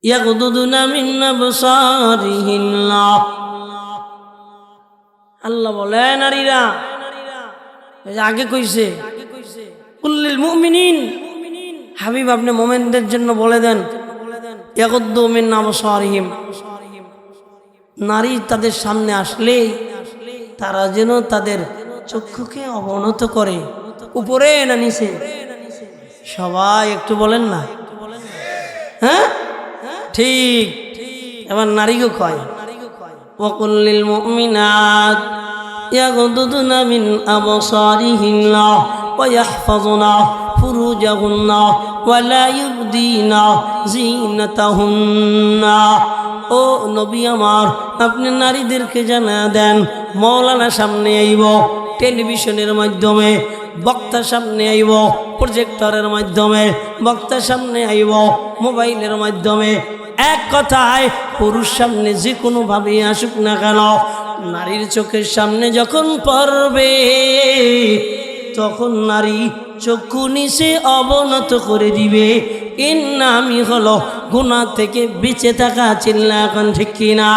ইয়াগদুদুনা মিন আবসারিহিন্নাহ। আল্লাহ বলে নারীরা, আগে কইছে কুল্লিল মুমিনিন, হাবিব আপনি মোমেনদের জন্য বলে দেন ইয়াগদ্দু মিন আবসারিহিম, নারী তাদের সামনে আসলে তারা যেন তাদের চক্ষুকে অবনত করে। উপরে না নিচে? সবাই একটু বলেন না, হ্যাঁ ঠিক। এবার নারীকে কয় ওয়াকুল্লিল মুমিনাত ইয়াগদুদনা মিন আবসারিহিন্না ওয়া ইয়াহফাযুনা ফুরুজাহুন্না ওয়া লা ইউবদিনা যিনাতাহুন্না। ও নবী আমার, আপনি নারীদেরকে জানা দেন মৌলানা সামনে আইব, টেলিভিশনের মাধ্যমে বক্তার সামনে আইব, প্রজেক্টরের মাধ্যমে বক্তার সামনে আইব, মোবাইলের মাধ্যমে, এক কথায় পুরুষ সামনে যে কোনোভাবে আসুক না কেন, নারীর চোখের সামনে যখন পড়বে তখন নারী চক্ষু নিচে অবনত করে দিবে। এর নামই হলো গুনাহ থেকে বেঁচে থাকা। চিল্লা এখন ঠিক কিনা?